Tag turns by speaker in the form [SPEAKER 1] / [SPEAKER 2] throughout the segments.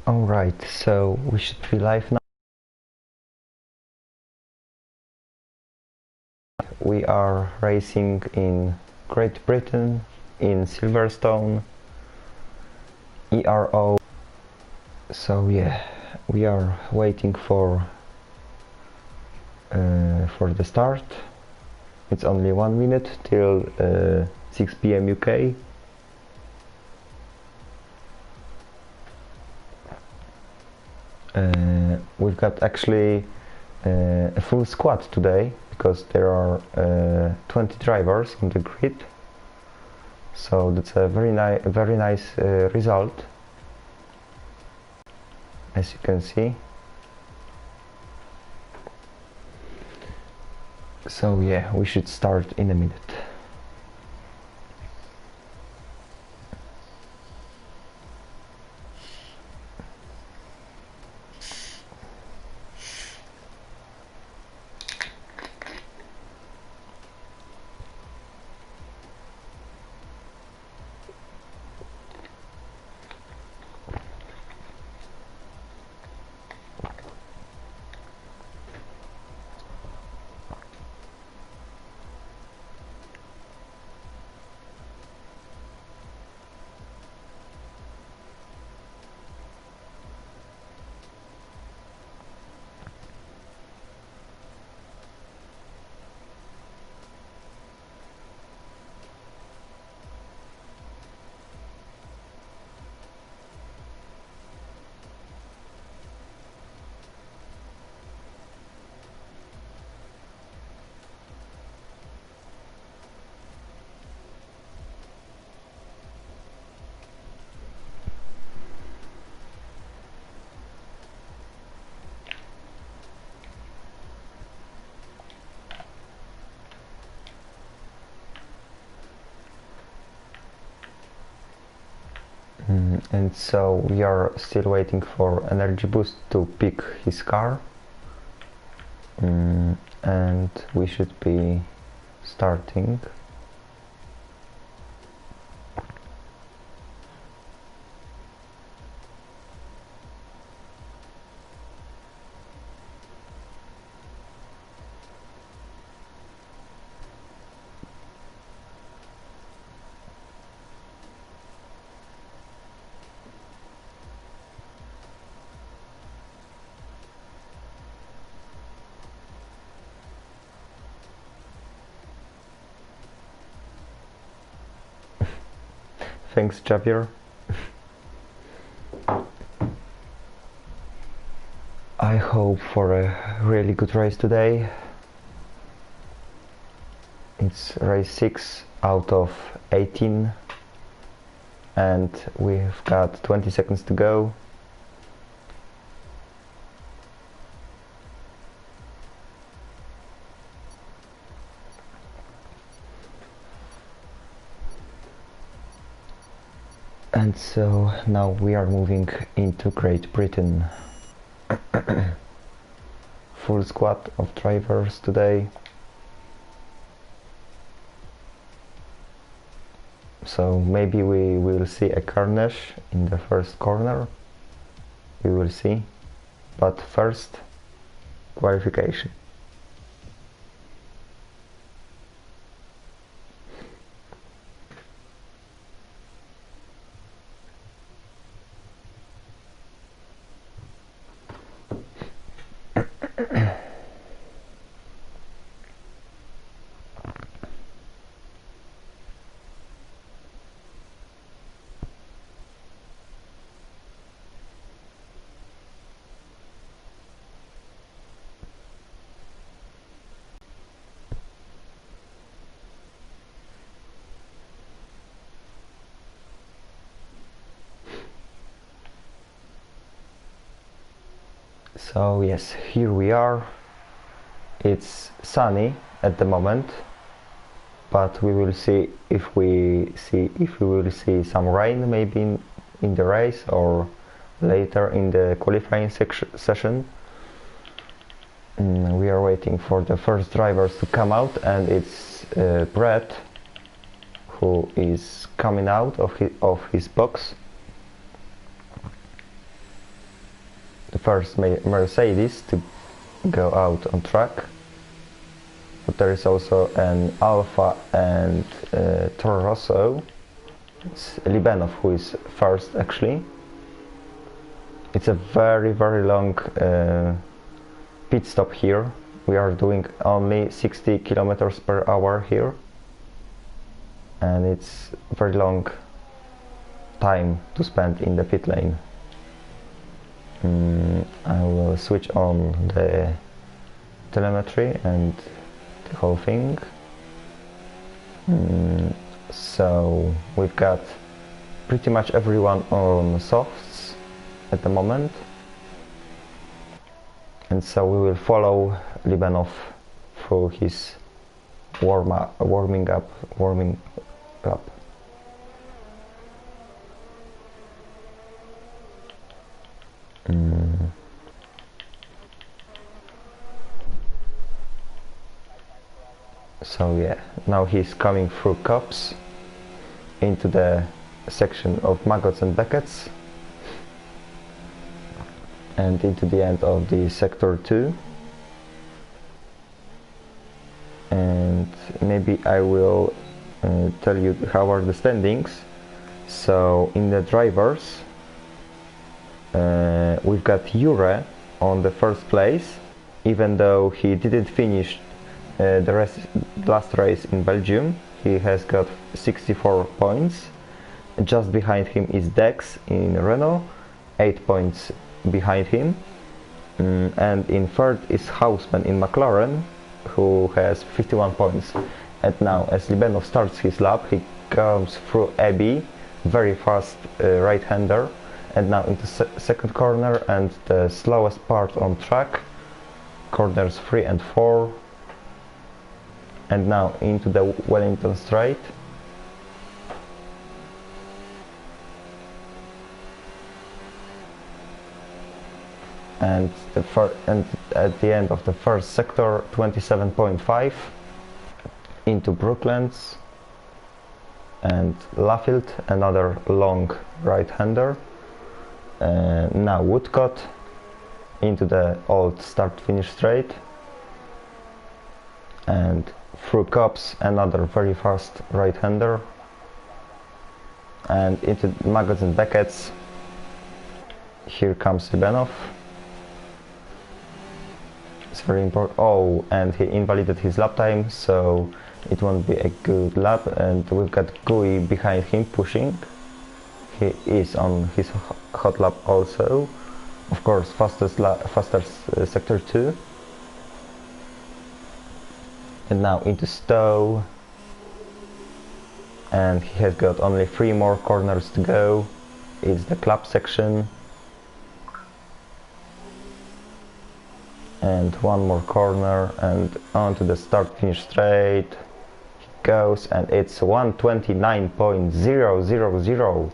[SPEAKER 1] Alright, so we should be live now. We are racing in Great Britain, in Silverstone, ERO. So yeah, we are waiting for the start. It's only 1 minute till 6 p.m. UK. We've got actually a full squad today because there are 20 drivers on the grid, so that's a very nice result, as you can see. So yeah, we should start in a minute. And so we are still waiting for Energy Boost to pick his car, and we should be starting. Thanks, Javier. I hope for a really good race today. It's race 6 out of 18 and we've got 20 seconds to go. And so now we are moving into Great Britain. Full squad of drivers today. So maybe we will see a carnage in the first corner. We will see. But first, qualification. So yes, here we are. It's sunny at the moment, but we will see if we will see some rain maybe in the race or later in the qualifying session. We are waiting for the first drivers to come out, and it's Brett who is coming out of his box. the first Mercedes to go out on track. But there is also an Alfa and Toro Rosso. It's Libenov who is first actually. It's a very long pit stop here. We are doing only 60 kilometers per hour here, and it's very long time to spend in the pit lane. I will switch on the telemetry and the whole thing. So we've got pretty much everyone on softs at the moment, and so we will follow Libenov through his warming up. So yeah, now he's coming through Cops into the section of Maggots and Beckets and into the end of the sector 2. And maybe I will tell you how are the standings. So in the drivers we've got Jure on the first place, even though he didn't finish the last race in Belgium. He has got 64 points. Just behind him is Dex in Renault, 8 points behind him. And in third is Houseman in McLaren, who has 51 points. And now as Libenov starts his lap, he comes through Abbey, very fast right-hander, and now into second corner and the slowest part on track, corners 3 and 4, and now into the Wellington Straight. And at the end of the first sector, 27.5 into Brooklands and Laffield, another long right-hander. Now Woodcott into the old start-finish straight, and through Cops, another very fast right-hander, and into Maggots and Beckets. Here comes Libenov. It's very important. Oh, and he invalidated his lap time, so it won't be a good lap. And we've got Gui behind him pushing. He is on his hot lap also. Of course, fastest sector 2. And now into Stowe. And he has got only 3 more corners to go. It's the club section. And 1 more corner and onto the start-finish straight he goes, and it's 1:29.000.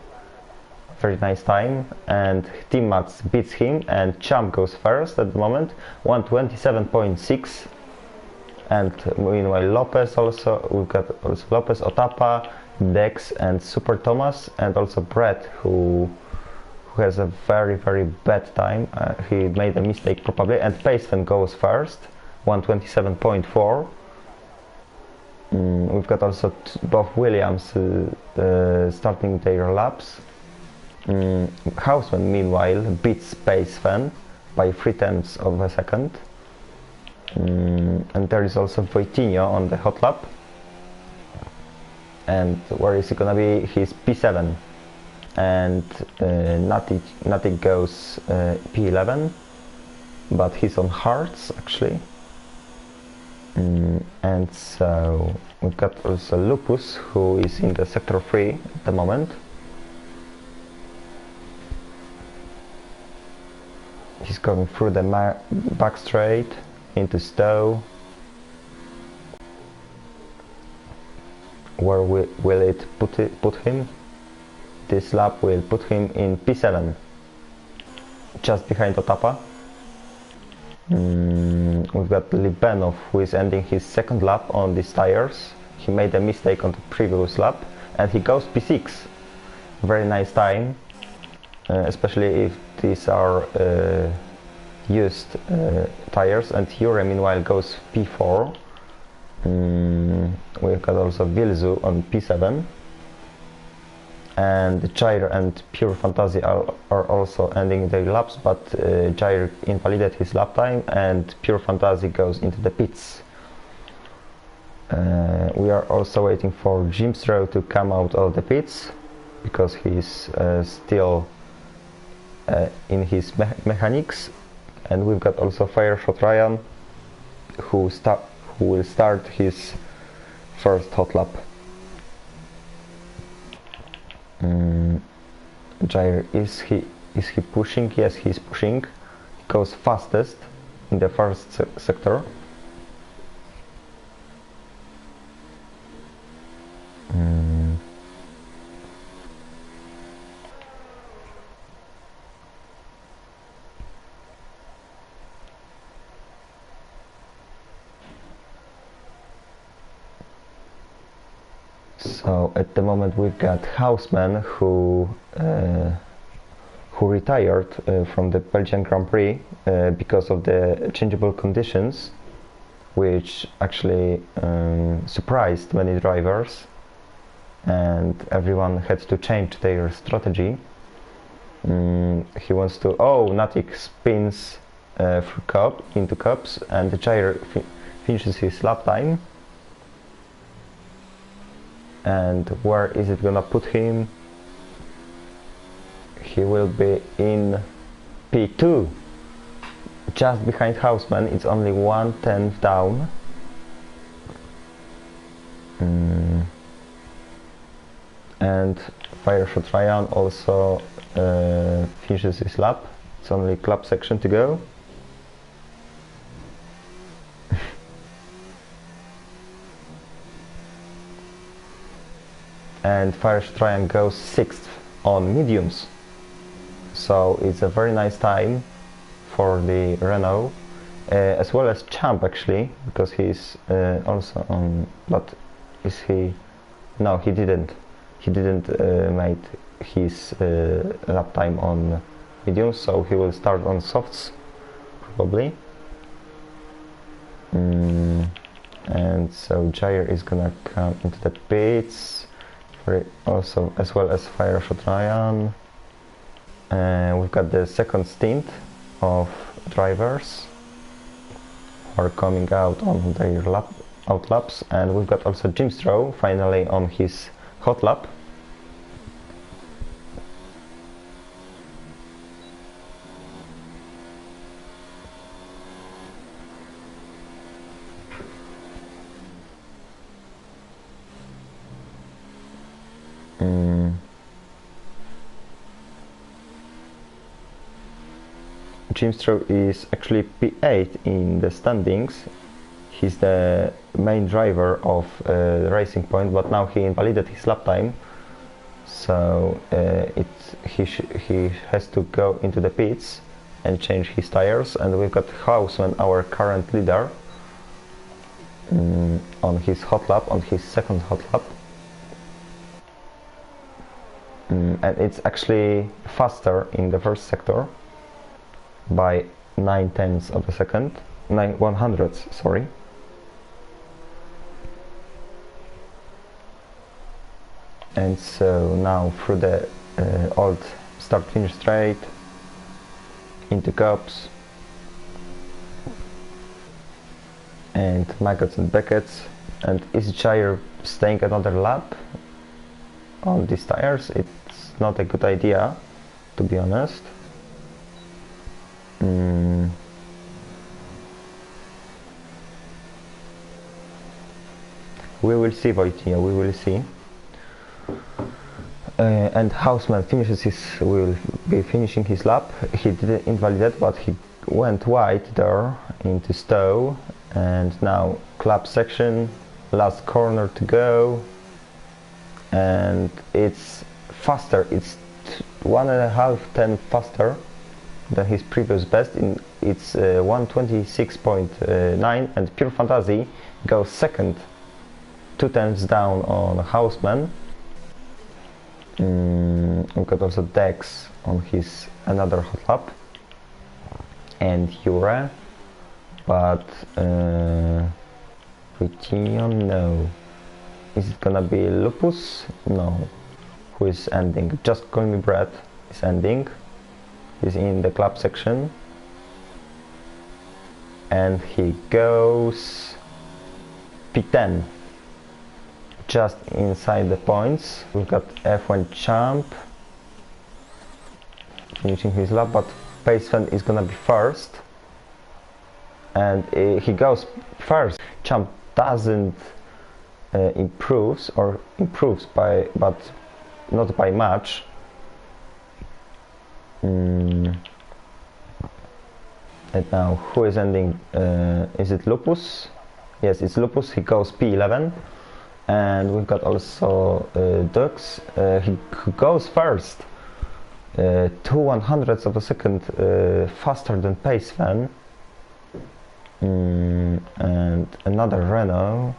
[SPEAKER 1] Very nice time, and Team Max beats him, and Champ goes first at the moment, 1:27.6. And meanwhile Lopez also, we've got also Lopez, Otapa, Dex and Super Thomas, and also Brett who has a very bad time. He made a mistake probably, and Pacefen goes first, 1:27.4. We've got also both Williams starting their laps. Houseman meanwhile beats Pacefen by 0.3 of a second. And there is also Voitinho on the hot lap. And where is he gonna be? He's P7. And Natic goes P11, but he's on hards actually. And so we've got also Lupus, who is in the sector 3 at the moment. He's going through the back straight into Stowe. Where will it put him? This lap will put him in P7, just behind Otapa. We've got Libenov, who is ending his second lap on these tires. He made a mistake on the previous lap and he goes P6. Very nice time, especially if these are used tires, and Jure meanwhile goes P4. We've got also Vilzu on P7, and Jair and Pure Fantasy are also ending their laps, but Jair invalidated his lap time and Pure Fantasy goes into the pits. We are also waiting for Jimstro to come out of the pits because he's still in his mechanics, and we've got also Fireshot Ryan who will start his first hot lap. Jair, is he pushing? Yes, he's pushing. He goes fastest in the first sector. So at the moment we've got Houseman who retired from the Belgian Grand Prix because of the changeable conditions, which actually surprised many drivers, and everyone had to change their strategy. He wants to... Oh, Natik spins into cups, and the Jair finishes his lap time. And where is it gonna put him? He will be in P2, just behind Houseman. It's only 1/10 down. And Fireshot Ryan also finishes his lap. It's only club section to go. And Fireshot Ryan goes 6th on mediums. So it's a very nice time for the Renault, as well as Champ actually, because he's also on... But is he... No, he didn't. He didn't make his lap time on mediums, so he will start on softs probably. And so Jair is gonna come into the pits, also as well as Fireshot Ryan. We've got the second stint of drivers who are coming out on their out laps, and we've got also Jimstro finally on his hot lap. Jimstro is actually P8 in the standings. He's the main driver of Racing Point, but now he invalidated his lap time, so he has to go into the pits and change his tires. And we've got Houseman, our current leader, on his hot lap, on his second hot lap. And it's actually faster in the first sector by 9/10 of a second, 9/100, sorry. And so now through the old start-finish straight into cups and Maggots and Beckett's. And is Jair staying another lap on these tires? It's not a good idea, to be honest. We will see, Wojtyła, we will see. And Houseman will be finishing his lap. He didn't invalidate, but he went wide there into Stowe. And now club section, last corner to go. And it's faster, it's 1.5 faster than his previous best. It's 1:26.9, and Pure Fantasy goes second, 2/10 down on Houseman. We've got also Dex on his another hot lap. and Jure, but Vitinho, no. Is it gonna be Lupus? No. Who is ending? Just Call Me Brett is ending. He's in the club section. And he goes P10. Just inside the points. We've got F1 Champ finishing his lap, but Pacefen is gonna be first. And he goes first. Champ doesn't improves by, but not by much. And now who is ending? Is it Lupus? Yes, it's Lupus. He goes P11. And we've got also Dux. He goes first. 2/100ths of a second faster than Pacefen. And another Renault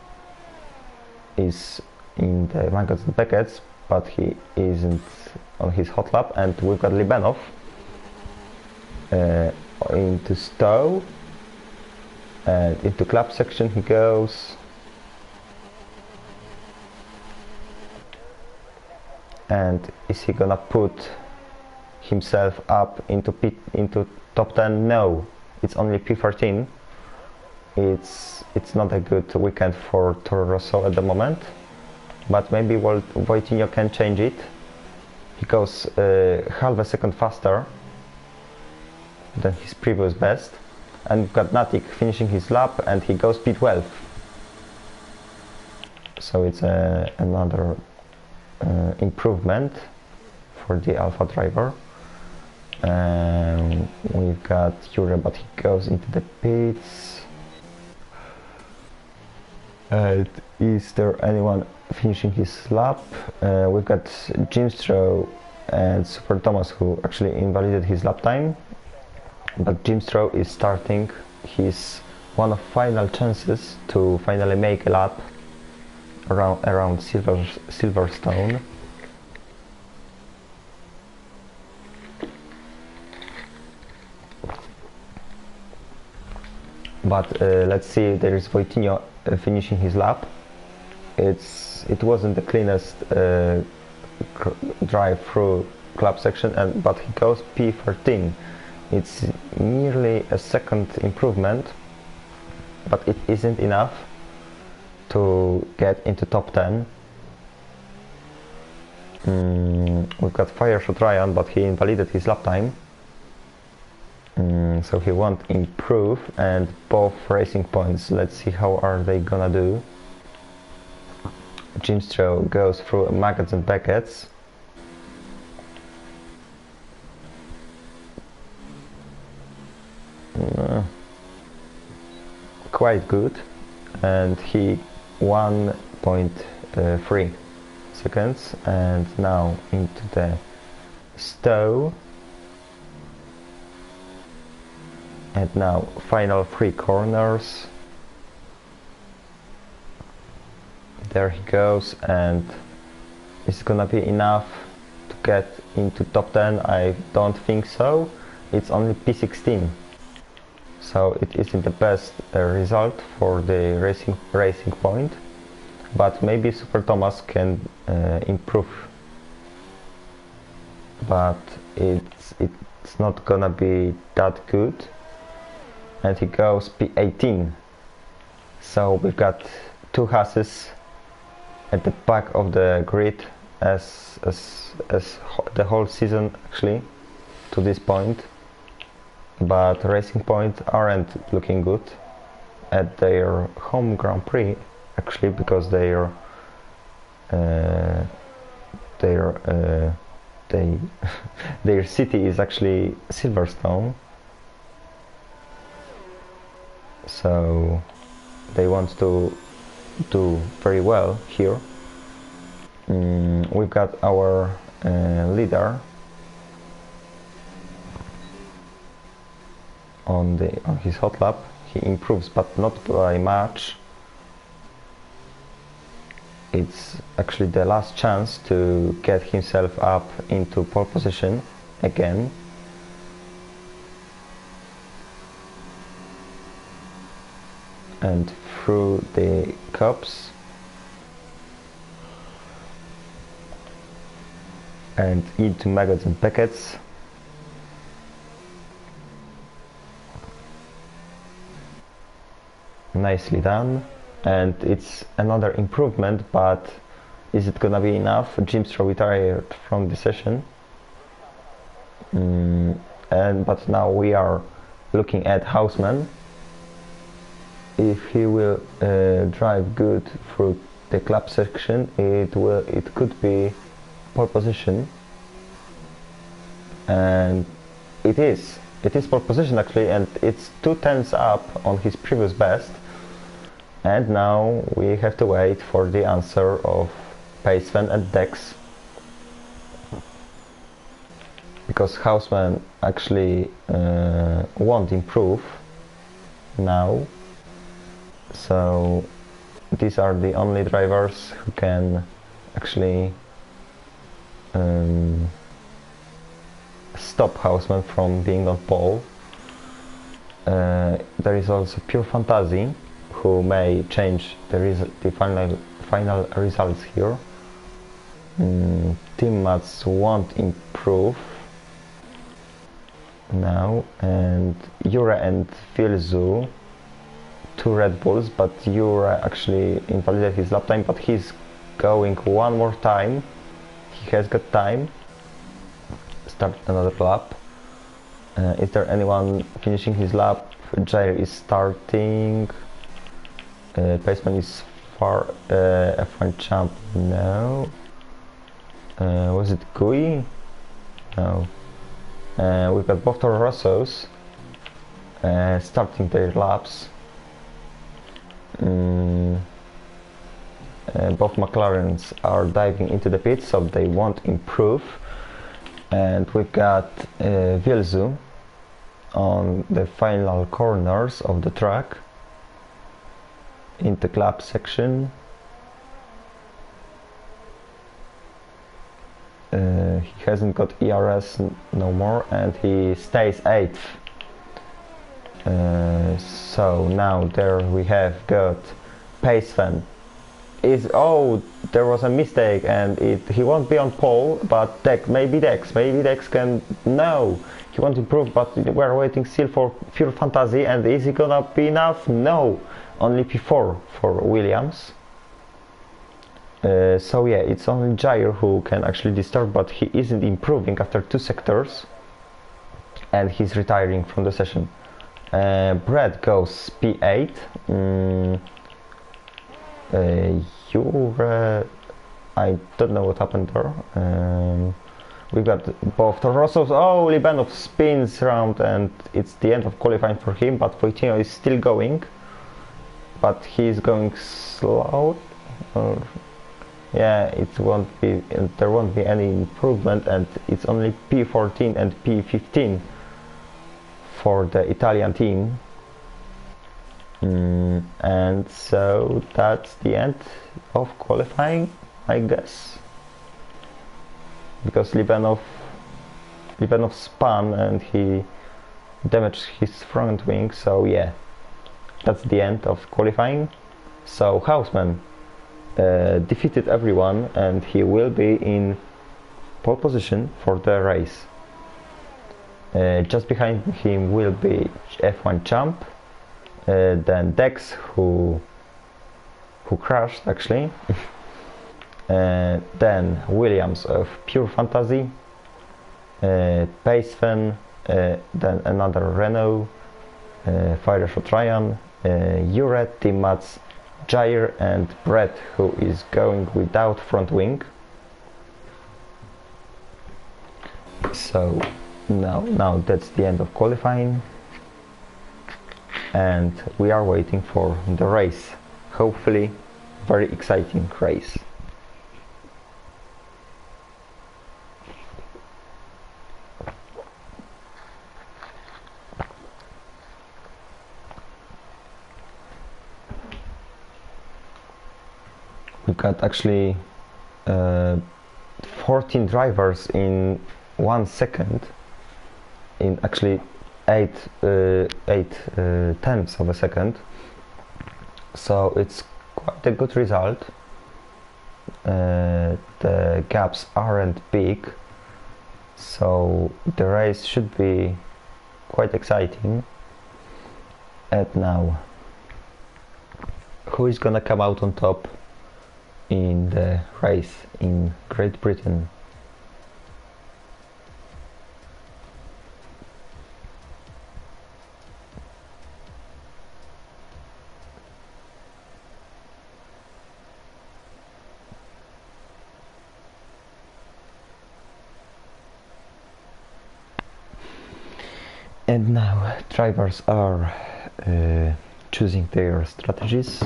[SPEAKER 1] is in the magazine packets, but he isn't on his hot lap. And we've got Libanov into Stowe, and into club section he goes. And is he gonna put himself up into top 10? No, it's only P13. It's not a good weekend for Toro Rosso at the moment, but maybe Vitinho can change it. He goes half a second faster than his previous best, and we've got Natik finishing his lap, and he goes P12. So it's another improvement for the Alpha driver. We've got Jure, but he goes into the pits. Is there anyone finishing his lap? We've got Jimstrow and Super Thomas, who actually invalidated his lap time, but Jimstrow is starting his one of final chances to finally make a lap around Silverstone. But let's see, there is Vitinho finishing his lap. It wasn't the cleanest drive through club section, but he goes P13. It's nearly a second improvement, but it isn't enough to get into top 10. We've got Fireshot Ryan, but he invalidated his lap time. So he won't improve, and both racing points, let's see how are they gonna do. Jimstrow goes through magazine packets. Quite good, and he 1.3 seconds, and now into the Stowe. And now final 3 corners. There he goes, and it's gonna be enough to get into top 10. I don't think so. It's only P16, so it isn't the best result for the racing point, but maybe Super Thomas can improve, but it's not gonna be that good. And he goes P18. So we've got 2 Hasses at the back of the grid as the whole season actually to this point, but Racing Point aren't looking good at their home Grand Prix actually, because their city is actually Silverstone. So they want to do very well here. We've got our leader on his hot lap. He improves, but not by much. It's actually the last chance to get himself up into pole position again. and through the cups and into maggots and packets. Nicely done, and it's another improvement, but is it gonna be enough? Jimstro retired from the session, but now we are looking at Houseman. If he will drive good through the club section, it could be pole position, and it is pole position actually, and it's 2/10 up on his previous best. And now we have to wait for the answer of Paceman and Dex, because Houseman actually won't improve now. So these are the only drivers who can actually stop Houseman from being on pole. There is also Pure Fantasy, who may change the final results here. Team Mats won't improve now, and Jura and Filzu, 2 Red Bulls, but Jura actually invalidated his lap time, but he's going one more time. He has got time. Start another lap. Is there anyone finishing his lap? Jair is starting. Paceman is far. F1 champ, no. Was it Gui? No. We've got both Toro Rossos starting their laps. Both McLarens are diving into the pit, so they won't improve. And we've got Vilzu on the final corners of the track in the club section. He hasn't got ERS no more, and he stays 8th. So now there we have got Paceman. There was a mistake, and he won't be on pole, but maybe Dex can. No, he won't improve, but we're waiting still for Pure Fantasy, and is it gonna be enough? No, only P4 for Williams. So yeah, it's only Jair who can actually disturb, but he isn't improving after 2 sectors, and he's retiring from the session. Brad goes P8. I don't know what happened there. We've got both Toro Rossos. Libanov spins around, and it's the end of qualifying for him, but Wojtino is still going, but he's going slow. Yeah, there won't be any improvement, and it's only P14 and P15 for the Italian team. And so that's the end of qualifying, I guess, because Libanov spun and he damaged his front wing. So yeah, that's the end of qualifying. So Houseman defeated everyone, and he will be in pole position for the race. Just behind him will be F1 champ, then Dex, who crashed actually, then Williams of Pure Fantasy, Paceman, then another Renault, Fireshot Ryan, Juret, Team Mats, Jair, and Brett, who is going without front wing. So now that's the end of qualifying, and we are waiting for the race. Hopefully very exciting race. We've got actually 14 drivers in 1 second, in actually 8 tenths of a second. so it's quite a good result. The gaps aren't big, so the race should be quite exciting. And now, who is gonna come out on top in the race in Great Britain? And now drivers are choosing their strategies.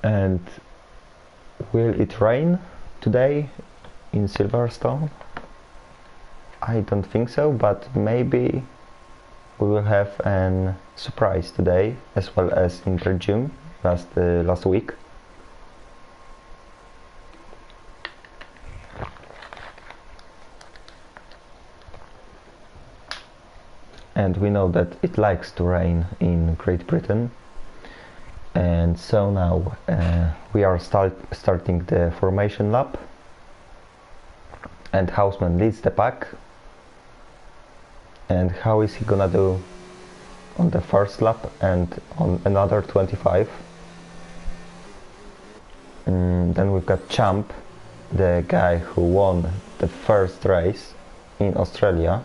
[SPEAKER 1] And will it rain today in Silverstone? I don't think so, but maybe we will have a surprise today, as well as in Belgium last week. And we know that it likes to rain in Great Britain. And so now we are starting the formation lap, and Houseman leads the pack. And how is he gonna do on the first lap and on another 25? Then we've got Champ, the guy who won the first race in Australia,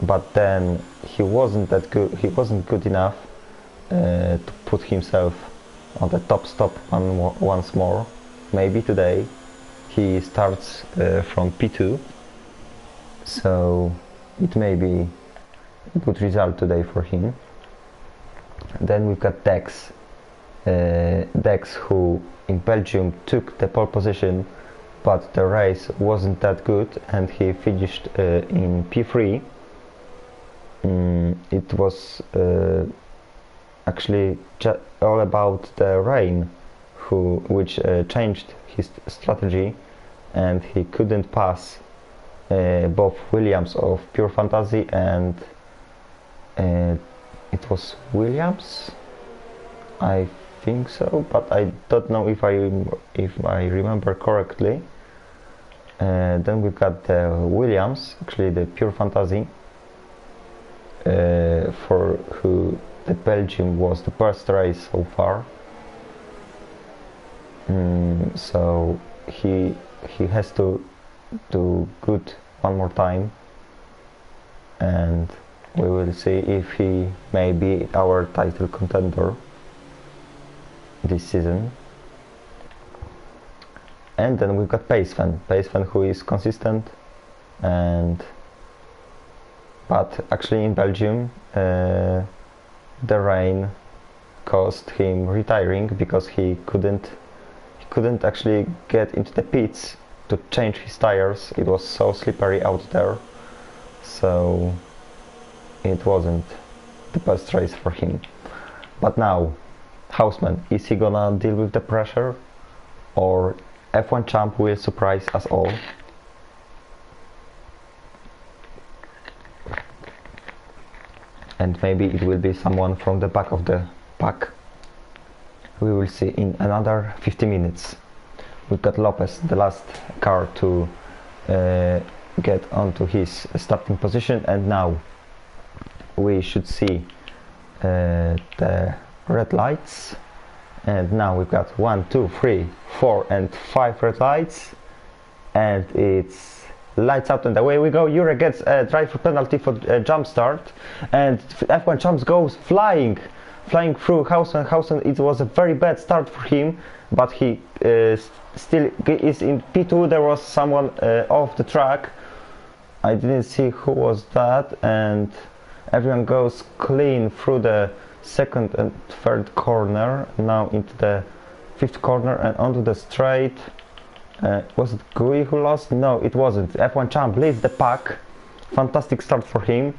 [SPEAKER 1] but then he wasn't that good. He wasn't good enough to put himself on the top stop once more. Maybe today he starts from P2, so it may be a good result today for him. Then we've got Dex, who in Belgium took the pole position, but the race wasn't that good and he finished in P3. It was actually all about the rain, which changed his strategy, and he couldn't pass both Williams of Pure Fantasy and it was Williams, I think so, but I don't know if I remember correctly. Then we've got the Williams, actually the Pure Fantasy, for who the Belgium was the best race so far. So he has to do good one more time, and we will see if he may be our title contender this season. And then we've got Pacefan who is consistent, but actually in Belgium the rain caused him retiring because he couldn't actually get into the pits to change his tires. It was so slippery out there, so it wasn't the best race for him. But now, Houseman, is he gonna deal with the pressure, or F1 Champ will surprise us all? And maybe it will be someone from the back of the pack. We will see in another 50 minutes. We've got Lopez, the last car to get onto his starting position, and now we should see the red lights. And now we've got 1, 2, 3, 4 and 5 red lights, and it's lights out and away we go. Jure gets a driver penalty for a jump start, and F1 Champs goes flying through Hausen. It was a very bad start for him, but he still is in P2. There was someone off the track. I didn't see who was that, and everyone goes clean through the second and third corner, now into the fifth corner and onto the straight. Was it Gui who lost? No, it wasn't. F1 Champ leads the pack. Fantastic start for him.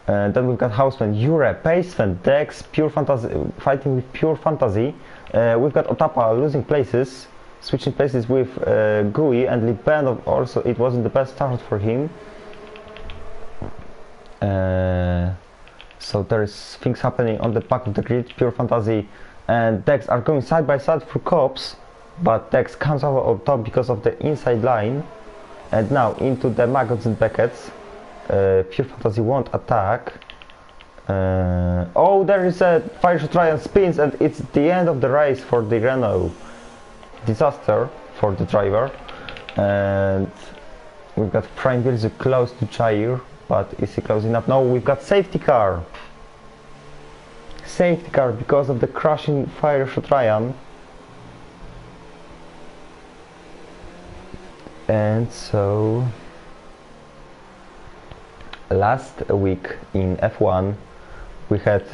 [SPEAKER 1] Then we've got Houseman, Jure, Pacefan, Dex, Pure Fantasy, fighting with Pure Fantasy. We've got Otapa losing places, switching places with Gui, and Liben also. It wasn't the best start for him. So there is things happening on the back of the grid. Pure Fantasy and Dex are going side by side through cops, but Dex comes over on top because of the inside line. And now into the maggots and Beckets. Pure Fantasy won't attack. Oh, there is a fire shot Ryan spins, and it's the end of the race for the Renault. Disaster for the driver. And we've got Prime Bills close to Jair, but is he close enough? No, we've got safety car. Safety car because of the crashing fire shot Ryan. And so last week in F1 we had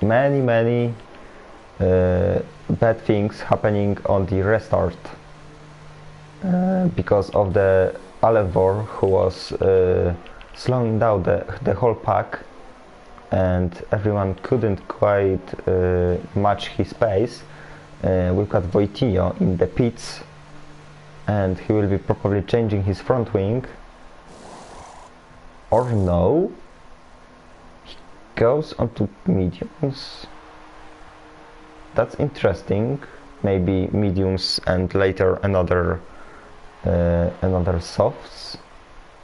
[SPEAKER 1] many bad things happening on the restart because of the Alevor, who was slowing down the whole pack, and everyone couldn't quite match his pace. We've got Voitinho in the pits, and he will be probably changing his front wing. Or no, he goes onto mediums. That's interesting. Maybe mediums and later another softs,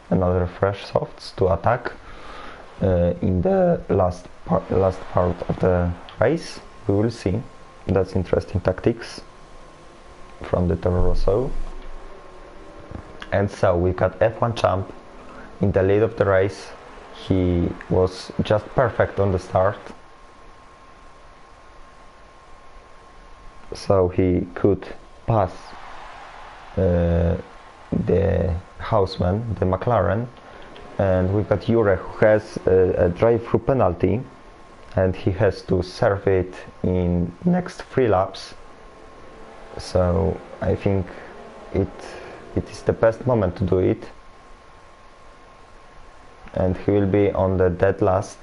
[SPEAKER 1] another fresh softs to attack in the last part of the race. We will see. That's interesting tactics from the Toro Rosso. And so we got F1 champ in the lead of the race. He was just perfect on the start, so he could pass the Houseman, the McLaren. And we've got Jure, who has a drive-through penalty, and he has to serve it in next 3 laps. So I think it is the best moment to do it, and he will be on the dead last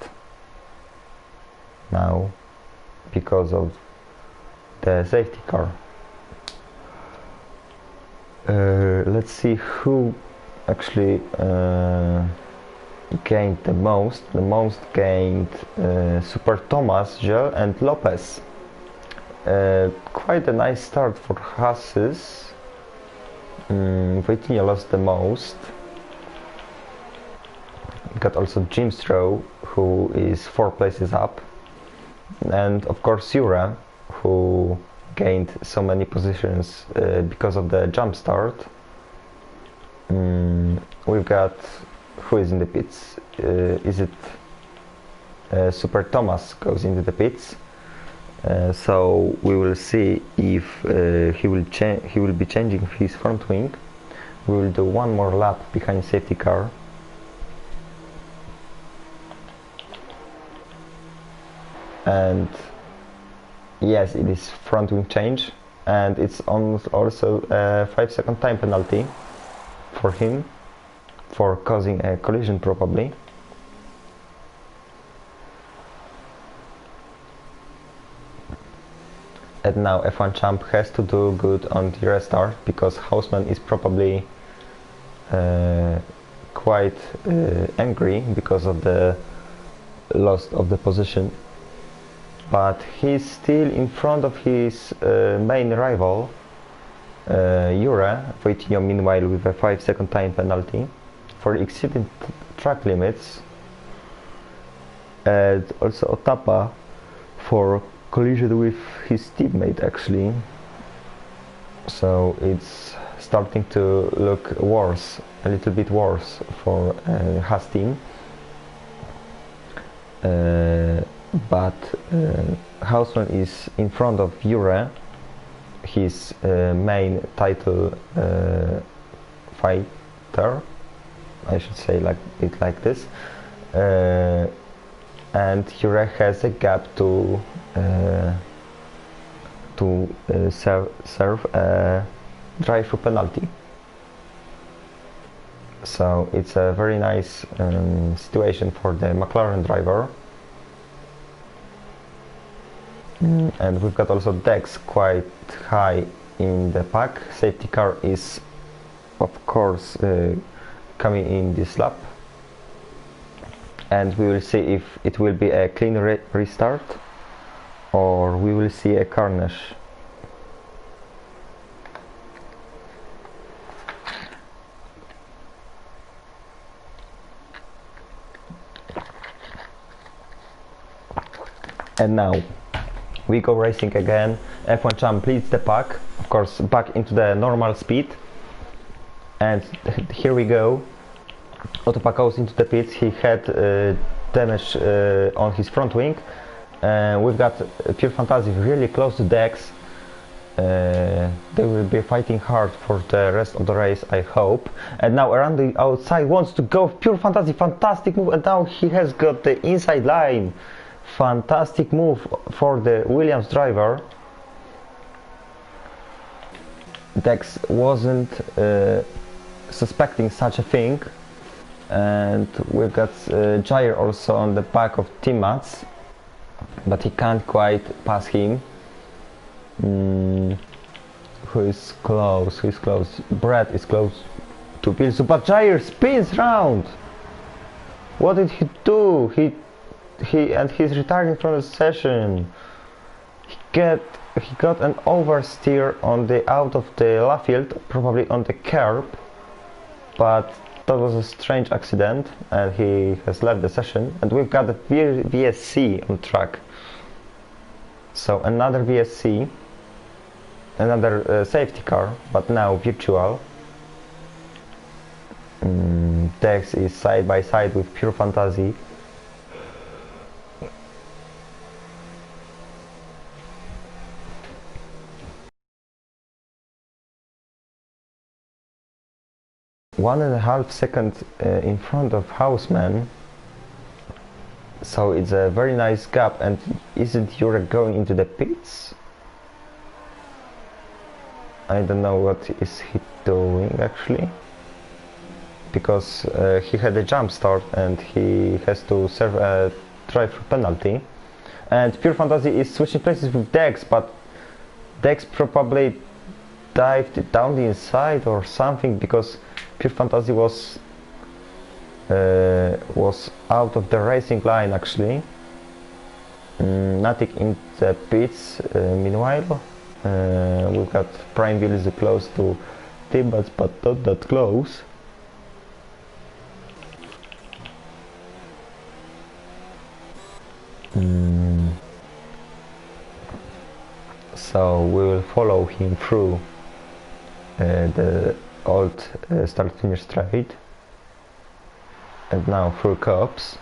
[SPEAKER 1] now because of the safety car. Let's see who actually gained the most. The most gained Super Thomas, Gel and Lopez. Quite a nice start for Haas's. Voitinho lost the most. We got also Jim Stroh, who is 4 places up, and of course Jura, who gained so many positions because of the jump start. We've got, who is in the pits? Is it Super Thomas goes into the pits? So we will see if he will be changing his front wing. We will do 1 more lap behind safety car. And yes, it is front wing change, and it's also a 5-second time penalty for him for causing a collision probably. And now F1 champ has to do good on the restart, because Houseman is probably quite angry because of the loss of the position. But he's still in front of his main rival, Jure. Voitinho meanwhile with a 5-second time penalty for exceeding track limits, and also Otapa for collision with his teammate actually. So it's starting to look worse, a little bit worse for Haas team. But Houseman is in front of Jure, his main title fighter, I should say like this, and Jure has a gap to serve a drive-through penalty. So it's a very nice situation for the McLaren driver. And we've got also Dex quite high in the pack. Safety car is of course coming in this lap. and we will see if it will be a clean restart or we will see a carnage. And now we go racing again. F1 champ leads the pack, of course back into the normal speed, and here we go. Autopack goes into the pits. He had damage on his front wing. We've got Pure Fantasy really close to Dex. They will be fighting hard for the rest of the race, I hope. And now around the outside wants to go Pure Fantasy, fantastic move, and now he has got the inside line. Fantastic move for the Williams driver. Dex wasn't suspecting such a thing. And we've got Jair also on the back of Team Mats, but he can't quite pass him. Who is close? Who is close? Brett is close to Pilsu, but Jair spins round. What did he do? He's retiring from the session. He got an oversteer on the out of the left field, probably on the curb, but that was a strange accident and he has left the session. And we've got the VSC on track. So another VSC, another safety car, but now virtual. Dex is side by side with Pure Fantasy. One and a half seconds in front of Houseman, so it's a very nice gap. And isn't Jurek going into the pits? I don't know what is he doing actually, because he had a jump start and he has to serve a drive-through penalty. And Pure Fantasy is switching places with Dex, but Dex probably dived down the inside or something, because Pure Fantasy was out of the racing line actually. Nothing in the pits. Meanwhile, we've got Prime Wheel is close to Timbats, but not that close. So we will follow him through the old start-finish straight, and now through Cops.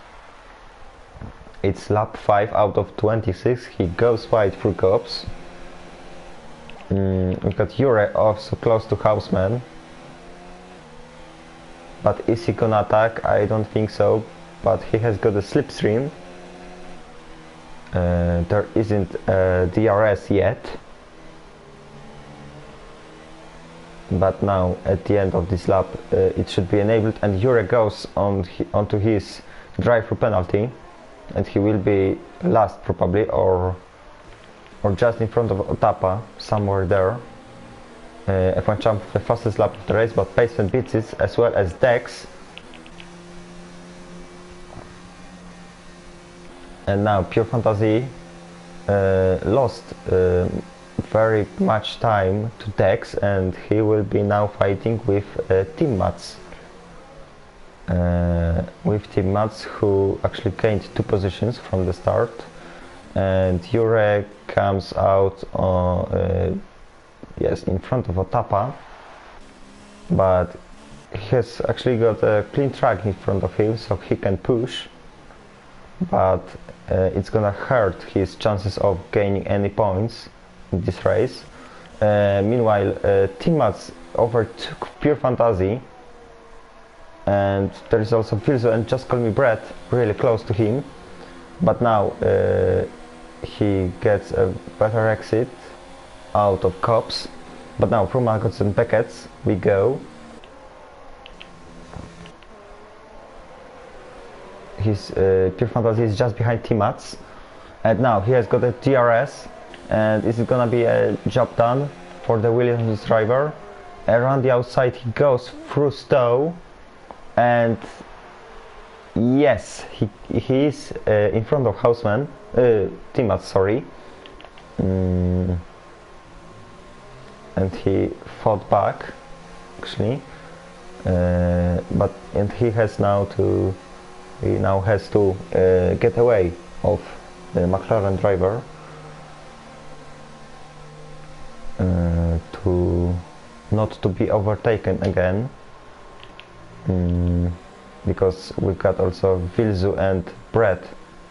[SPEAKER 1] It's lap 5 out of 26. He goes wide through Cops. We've got ERO also close to Houseman, but is he gonna attack? I don't think so, but he has got a slipstream. There isn't a DRS yet, but now at the end of this lap it should be enabled, and ERO goes onto his drive-through penalty, and he will be last probably, or just in front of Otapa, somewhere there. F1 champ the fastest lap of the race, but Paceman beats it, as well as Dex. And now Pure Fantasy lost very much time to Dex, and he will be now fighting with Team Mats. With Team Mats, who actually gained 2 positions from the start. And Jurek comes out yes, in front of Otapa, but he has actually got a clean track in front of him, so he can push, but it's gonna hurt his chances of gaining any points in this race. Meanwhile, Team Mats overtook Pure Fantasy, and there is also Filzo and Just Call Me Brett really close to him, but now he gets a better exit out of Cops. But now from Maggots and Beckett's we go. His Pure Fantasy is just behind Team Mats, and now he has got a DRS, and is it gonna be a job done for the Williams driver? Around the outside he goes through Stowe, and Yes, he is in front of Houseman, Timmats, sorry. And he fought back, actually. And he now has to get away of the McLaren driver not to be overtaken again, because we've got also Vilzu and Brett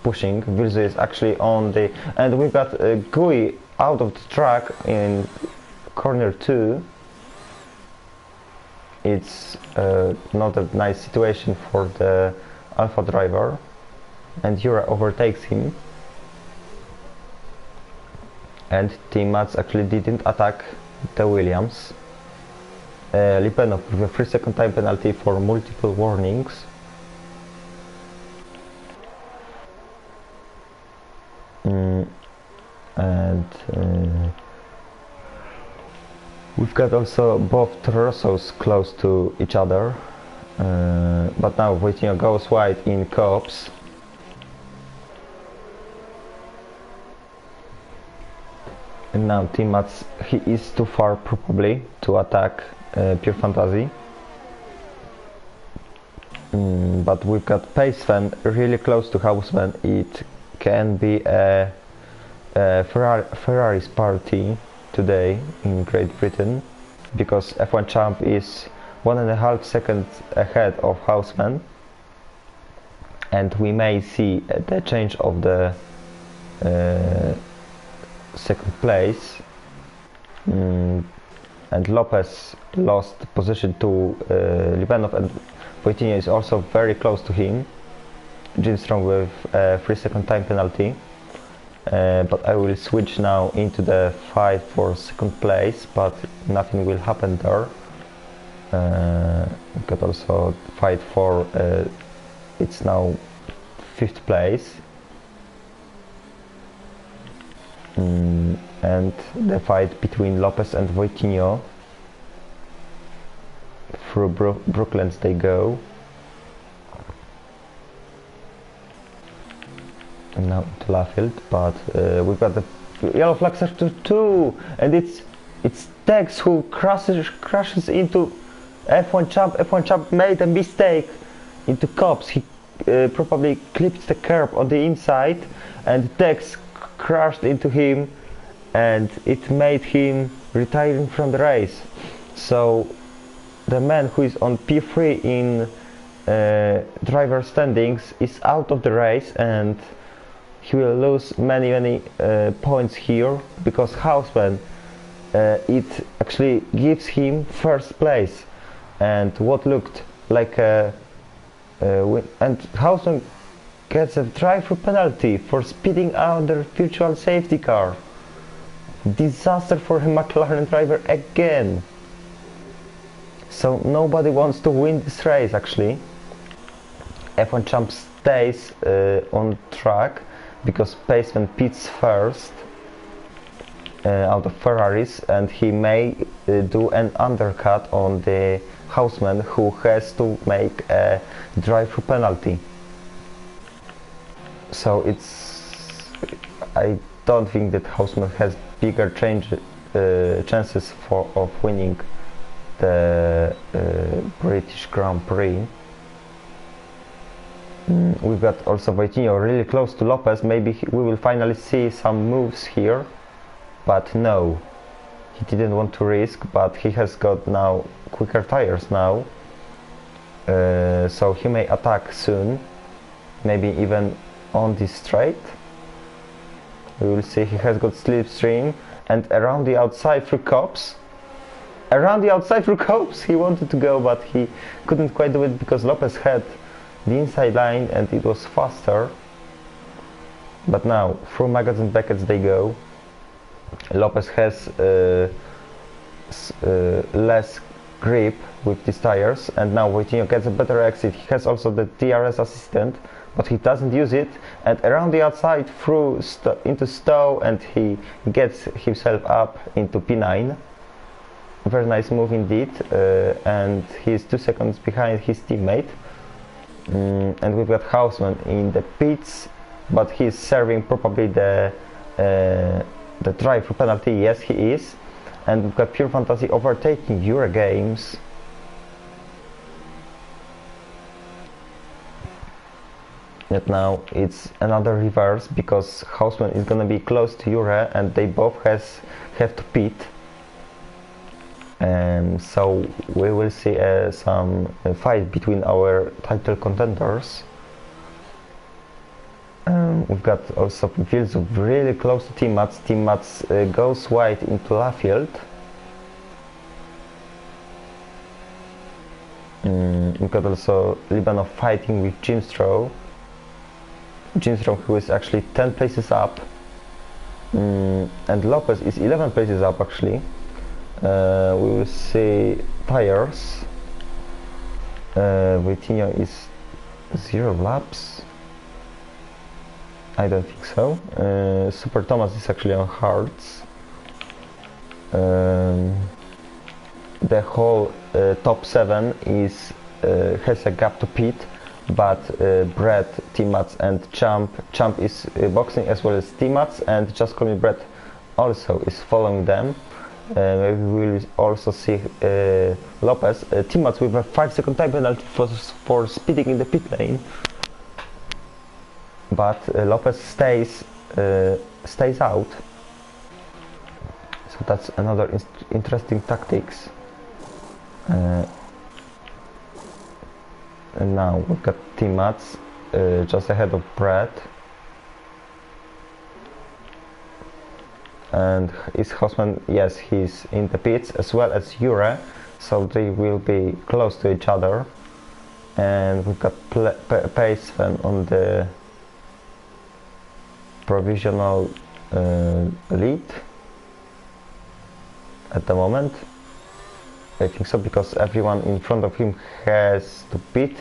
[SPEAKER 1] pushing. Vilzu is actually on the, and we've got Gui out of the track in corner 2. It's not a nice situation for the Alpha driver, and Jura overtakes him, and Timmats actually didn't attack the Williams. Lipenov with a 3-second time penalty for multiple warnings. We've got also both Rossos close to each other, but now Wojtyła goes wide in copse. And now Timmats, he is too far probably to attack Pure Fantasy. But we've got Paceman really close to Houseman. It can be a Ferrari's party today in Great Britain, because F1 Champ is 1.5 seconds ahead of Houseman, and we may see the change of the second place, and Lopez lost position to Lipenov, and Wojtyła is also very close to him. Jim Strong with a 3-second time penalty. But I will switch now into the fight for second place, but nothing will happen there. Got also fight for it's now 5th place, and the fight between Lopez and Wojtyła. Through Brooklands they go. And now to Laffield, but we've got the yellow flag sector 2, and it's Tex who crashes into F1 Champ. F1 Champ made a mistake into Cops. He probably clipped the curb on the inside, and Tex crashed into him, and it made him retiring from the race. So the man who is on P3 in driver standings is out of the race, and he will lose many points here, because Houseman, it actually gives him first place, and what looked like a win, and Houseman gets a drive-through penalty for speeding under virtual safety car. Disaster for a McLaren driver again. So nobody wants to win this race actually. F1 Champ stays on track, because Paceman pits first out of Ferraris, and he may do an undercut on the Houseman, who has to make a drive-through penalty. So I don't think that Houseman has bigger chances of winning the British Grand Prix. We've got also Wojtyła really close to Lopez. Maybe we will finally see some moves here, but no, he didn't want to risk, but he has got now quicker tires now, so he may attack soon, maybe even on this straight. We will see. He has got slipstream, and around the outside through Cops. Around the outside through Cops he wanted to go, but he couldn't quite do it because Lopez had the inside line and it was faster. But now through Magazine Beckets they go. Lopez has less grip with these tires, and now Wojtyła gets a better exit. He has also the DRS assistant, but he doesn't use it, and around the outside through into Stowe, and he gets himself up into P9. Very nice move indeed, and he's 2 seconds behind his teammate. And we've got Houseman in the pits, but he's serving probably the drive for penalty. Yes, he is. And we've got Pure Fantasy overtaking Euro Games. Yet now it's another reverse, because Houseman is gonna be close to Euro and they both have to pit. And so we will see some fight between our title contenders. We've got also fields really close to Team Mats. Team Mats goes wide into Laffield. We've got also Libanov fighting with Jimstrow. Jimstrow, who is actually 10 places up, and Lopez is 11 places up actually. We will see tires. Vitinho is 0 laps. I don't think so. Super Thomas is actually on hards. The whole top 7 is has a gap to pit, but Brett, T-Mats and Champ is boxing as well as T-Mats, and Just Call Me Brett also is following them. Maybe we will also see Lopez. T-Mats with a 5-second time penalty for speeding in the pit lane, but Lopez stays out. So that's another interesting tactics. And now we've got T-Mats just ahead of Brett. And is Houseman? Yes, he's in the pits as well as Euro, so they will be close to each other. And we've got Pace Fan on the provisional lead at the moment. I think so, because everyone in front of him has to pit.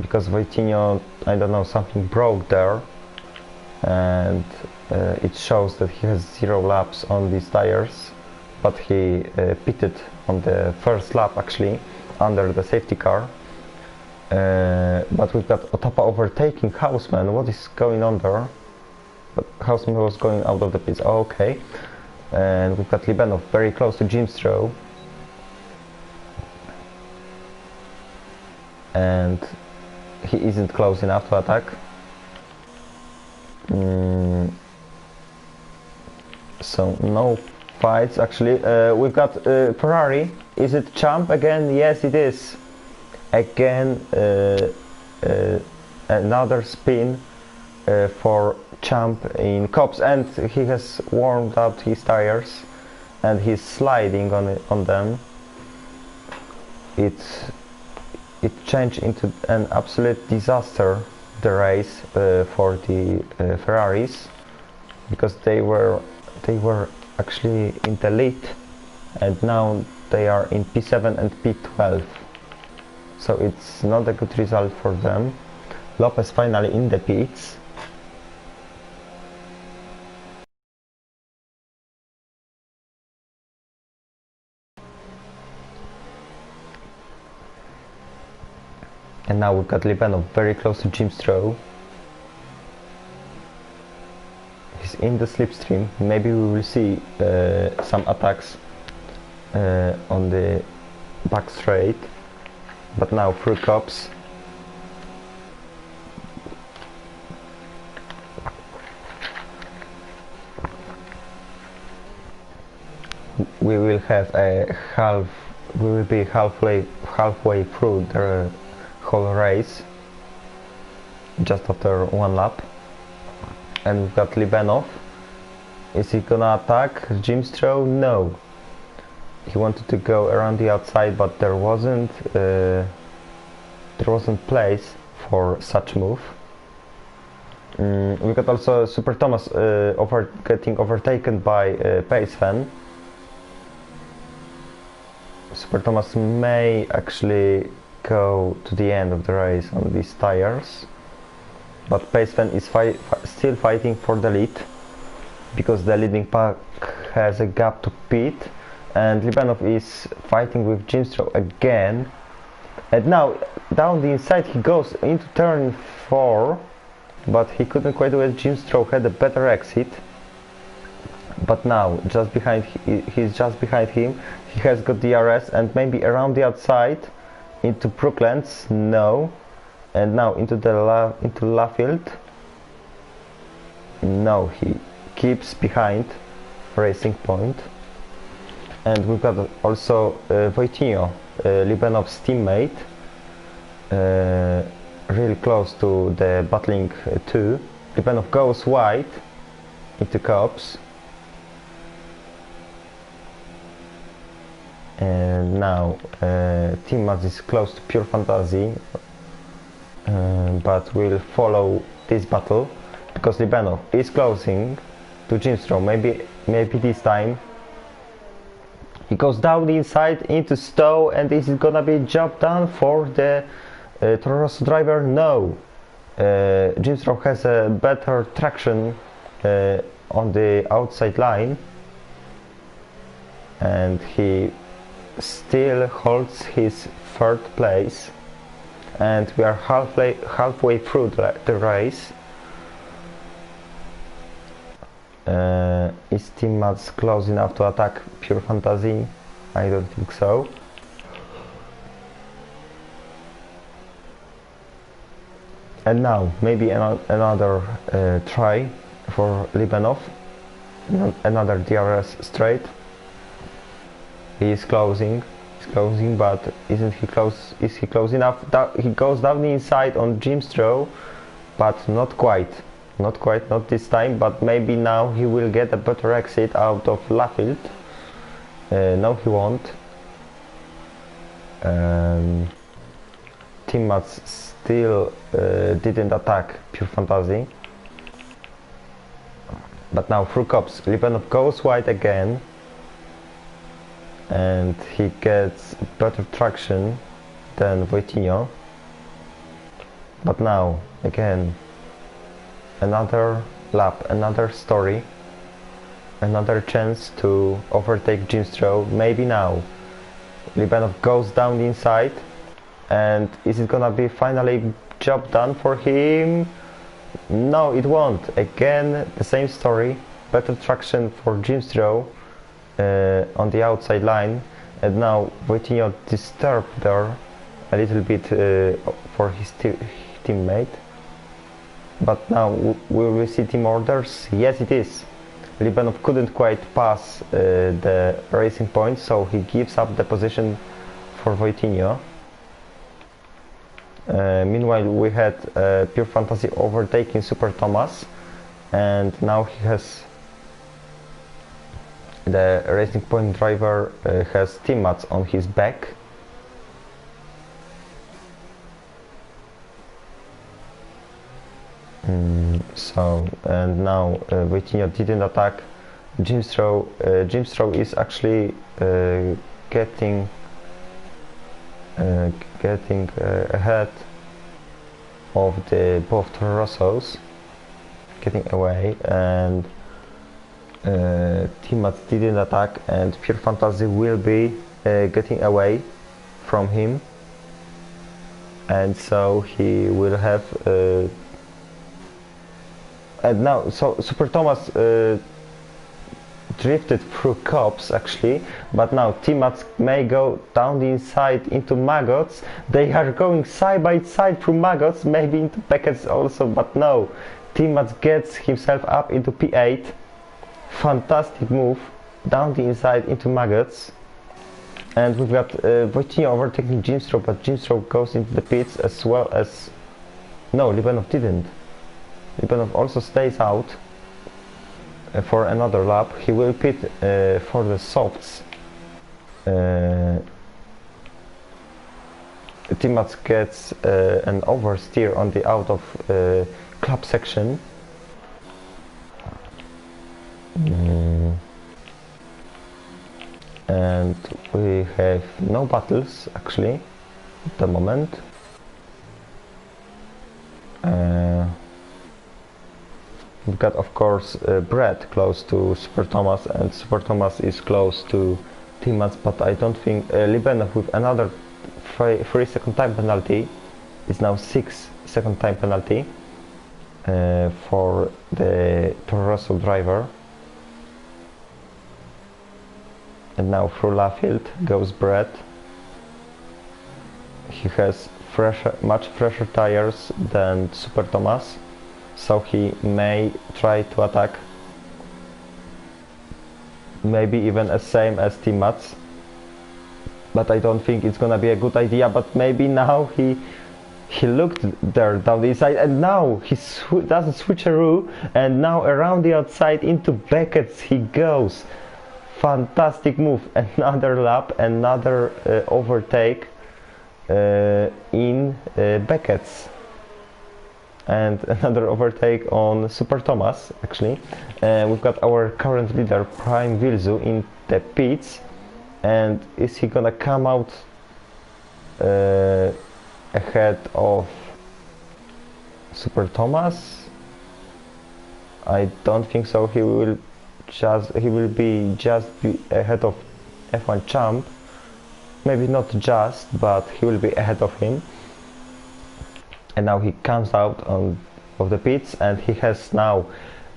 [SPEAKER 1] Because Vitinho, I don't know, something broke there, and it shows that he has 0 laps on these tires, but he pitted on the first lap actually under the safety car. But we've got Otapa overtaking Houseman. What is going on there? But Houseman was going out of the pits. Oh, okay. And we've got Libanov very close to Jimstrow. And he isn't close enough to attack. So no fights actually. We've got Ferrari. Is it Champ again? Yes, it is. Again, another spin for Champ in Cops, and he has warmed up his tires and he's sliding on them. It changed into an absolute disaster, the race for the Ferraris, because they were actually in the lead, and now they are in P7 and P12, so it's not a good result for them. Lopez finally in the pits. And now we've got Libanov very close to Jimstrow. He's in the slipstream. Maybe we will see some attacks on the back straight. But now through Cops. We will have we will be halfway through the whole race, just after 1 lap. And we've got Libanov. Is he gonna attack Jimstrow? No. He wanted to go around the outside, but there wasn't place for such move. We got also Super Thomas getting overtaken by Pace Fan. Super Thomas may actually go to the end of the race on these tires, but Pace Fan is still fighting for the lead, because the leading pack has a gap to pit, and Libanov is fighting with Jimstrow again. And now down the inside he goes into turn 4, but he couldn't quite do it. Jim Stroh had a better exit, but now just behind, he's just behind him. He has got DRS and maybe around the outside into Brooklands. No, and now into the into Laffield. No, he keeps behind Racing Point. And we've got also Wojtinho, Libanov's teammate, really close to the battling 2. Libanov goes wide into Cops. And now Team Mats is close to Pure Fantasy, but will follow this battle because Libanov is closing to Jim Stroh. Maybe this time he goes down the inside into Stowe, and this is gonna be job done for the Toro Rosso driver. No, Jim Stroh has a better traction on the outside line, and he still holds his 3rd place, and we are halfway through the race. Is Team Mats close enough to attack Pure Fantasy? I don't think so. And now maybe another try for Libanov, another DRS straight. He is closing, but isn't he close? Is he close enough? He goes down the inside on Jim Stroh, but not quite, not this time. But maybe now he will get a better exit out of Laffield. No, he won't. Team Mats still didn't attack Pure Fantasy, but now through Cops, Libanov goes wide again, and he gets better traction than Wojtinho. But now again, another lap, another story, another chance to overtake Jim Stroh. Maybe now Libanov goes down the inside, and is it gonna be finally job done for him? No, it won't. Again, the same story, better traction for Jim Stroh on the outside line, and now Wojtinho disturbed there a little bit for his teammate. But now will we see team orders? Yes, it is. Libanov couldn't quite pass the Racing Point, so he gives up the position for Wojtinho. Meanwhile, we had Pure Fantasy overtaking Super Thomas, and now he has the Racing Point driver has Team Mats on his back. And now Wojtinho didn't attack Jim Stroh. Jim Stroh is actually getting ahead of the both Toro Rossos, getting away, and Team Mats didn't attack, and Pure Fantasy will be getting away from him, and so he will have and now so Super Thomas drifted through Cops actually, but now Team Mats may go down the inside into Maggots. They are going side by side through Maggots, maybe into Beckett's also, but no, Team Mats gets himself up into P8. Fantastic move down the inside into Maggots, and we've got Wojtinho overtaking Jim Stroh, but Jim Stroh goes into the pits as well as no, Libanov didn't. Libanov also stays out for another lap. He will pit for the softs. Team Mats gets an oversteer on the out of club section. And we have no battles actually at the moment. We've got, of course, Brett close to Super Thomas, and Super Thomas is close to Team Mats, but I don't think Libanov with another 3-second time penalty. It's now 6-second time penalty for the Toro Rosso driver. And now through Laffield goes Brett. He has much fresher tires than Super Thomas, so he may try to attack. Maybe even as same as Team Mats. But I don't think it's gonna be a good idea. But maybe now he looked there down the inside, and now he doesn't switcheroo, and now around the outside into Beckett's he goes. Fantastic move! Another lap, another overtake in Beckett's, and another overtake on Super Thomas. Actually, we've got our current leader Prime Vilzu in the pits. And is he gonna come out ahead of Super Thomas? I don't think so. He will be just ahead of F1 champ. Maybe not just, but he will be ahead of him. And now he comes out of the pits, and he has now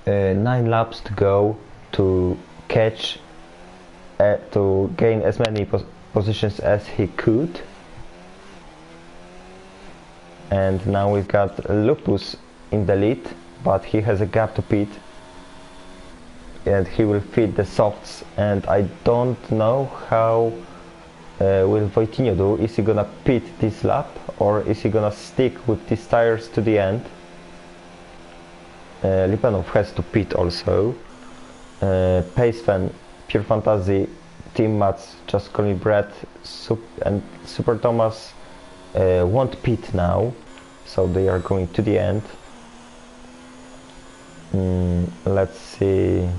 [SPEAKER 1] 9 laps to go to catch. To gain as many positions as he could. And now we've got Lupus in the lead, but he has a gap to pit, and he will feed the softs, and I don't know how will Voitinho do. Is he gonna pit this lap, or is he gonna stick with these tires to the end? Lipanov has to pit also. Pacefan, Pure Fantasy, Team Mats, Just Call Me Brett, and Super Thomas won't pit now, so they are going to the end. Let's see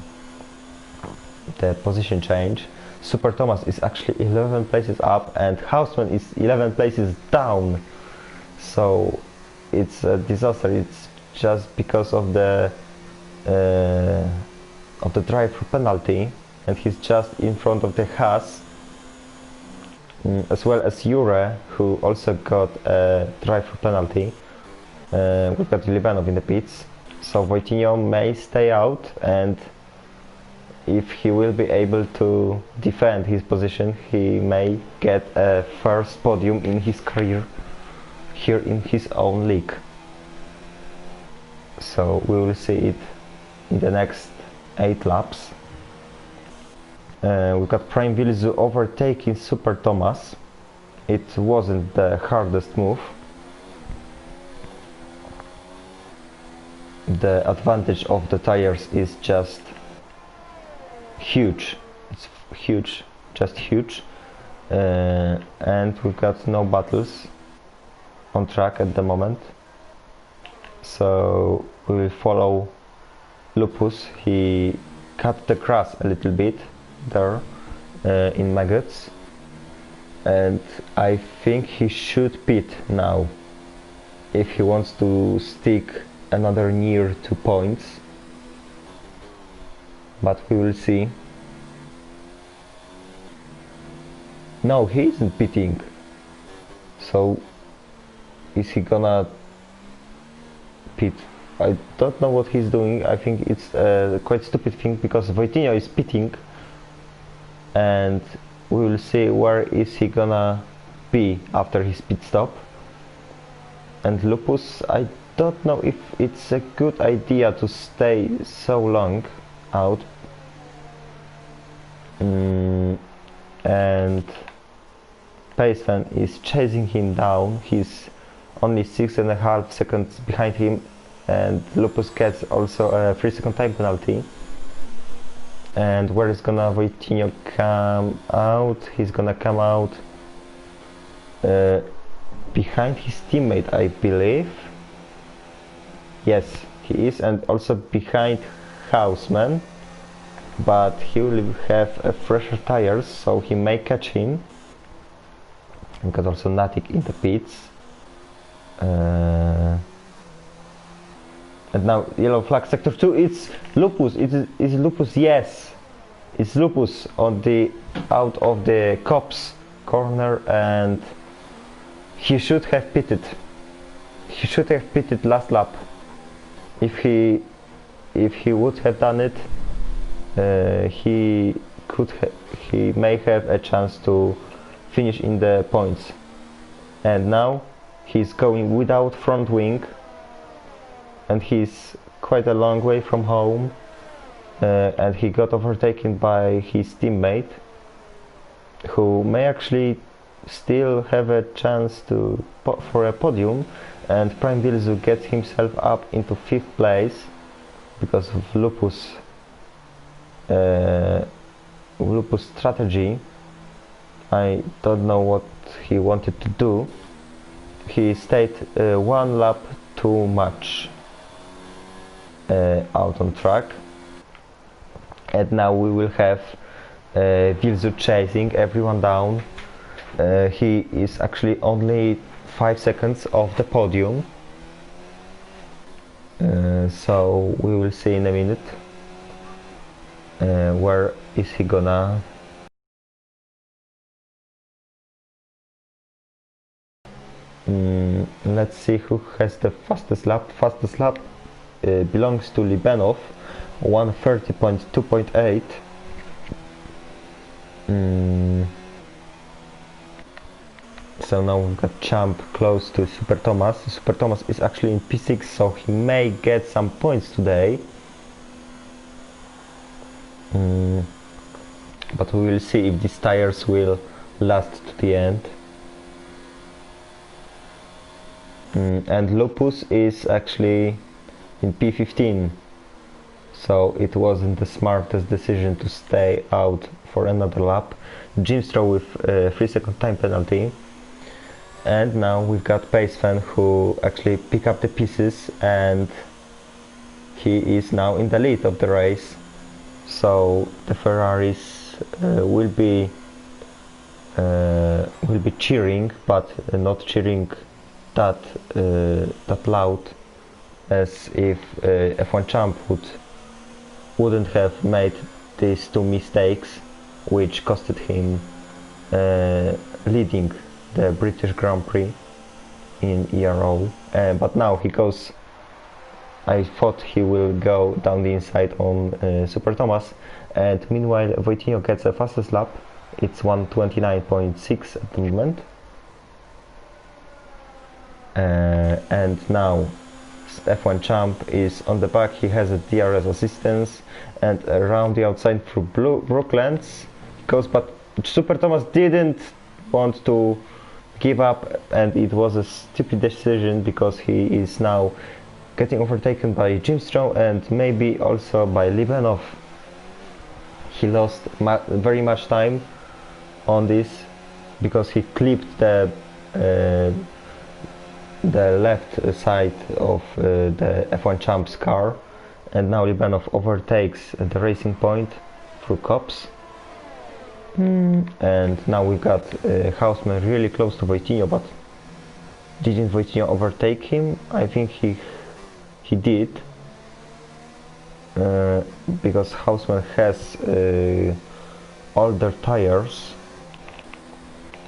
[SPEAKER 1] the position change. Super Thomas is actually 11 places up, and Houseman is 11 places down, so it's a disaster. It's just because of the drive-through penalty, and he's just in front of the Haas, as well as Jure, who also got a drive-through penalty. We've got Libanov in the pits, so Voitinho may stay out, and if he will be able to defend his position, he may get a first podium in his career here in his own league. So we will see it in the next 8 laps. We've got Prime Vilzu overtaking Super Thomas. It wasn't the hardest move. The advantage of the tires is just huge. It's huge, just huge. And we've got no battles on track at the moment. So we will follow Lupus. He cut the grass a little bit there in Maggots, and I think he should pit now if he wants to stick another near 2 points, but we will see. No, he isn't pitting, so is he gonna pit? I don't know what he's doing. I think it's a quite stupid thing, because Voitinho is pitting, and we will see where is he gonna be after his pit stop. And Lupus, I don't know if it's a good idea to stay so long out. And Pacefan is chasing him down. He's only 6.5 seconds behind him, and Lupus gets also a 3-second time penalty. And where is gonna Voitinho come out? He's gonna come out behind his teammate, I believe. Yes, he is, and also behind Houseman, but he will have fresher tires, so he may catch him. We've got also Natik in the pits. And now yellow flag sector 2, it's Lupus. It's Lupus, yes, it's Lupus on the out of the cops corner, and he should have pitted. He should have pitted last lap. If he would have done it, he may have a chance to finish in the points. And now he's going without front wing, and he's quite a long way from home, and he got overtaken by his teammate, who may actually still have a chance for a podium, and Prime Vilzu gets himself up into 5th place because of Lupus strategy. I don't know what he wanted to do. He stayed 1 lap too much out on track, and now we will have Vilzu chasing everyone down. He is actually only 5 seconds off the podium, so we will see in a minute where is he gonna let's see who has the fastest lap. Fastest lap belongs to Libanov, 1:30.2.8. So now we've got Champ close to Super Thomas. Super Thomas is actually in P6, so he may get some points today. But we will see if these tires will last to the end. And Lupus is actually in P15, so it wasn't the smartest decision to stay out for another lap. Jimstro with 3-second time penalty. And now we've got Pacefan, who actually pick up the pieces, and he is now in the lead of the race. So the Ferraris will be cheering, but not cheering that loud as if F1 Champ wouldn't have made these 2 mistakes, which costed him leading the British Grand Prix in ERO. But now he goes, I thought he will go down the inside on Super Thomas, and meanwhile Wojtinho gets the fastest lap. It's 1:29.6 at the moment. And now F1 Champ is on the back. He has a DRS assistance, and around the outside through Brooklands goes, but Super Thomas didn't want to give up, and it was a stupid decision because he is now getting overtaken by Jimstro and maybe also by Libanov. He lost very much time on this because he clipped the left side of the F1 Champ's car, and now Libanov overtakes the racing point through cops. And now we've got Houseman really close to Wojtinho, but didn't Wojtinho overtake him? I think he did, because Houseman has older tires,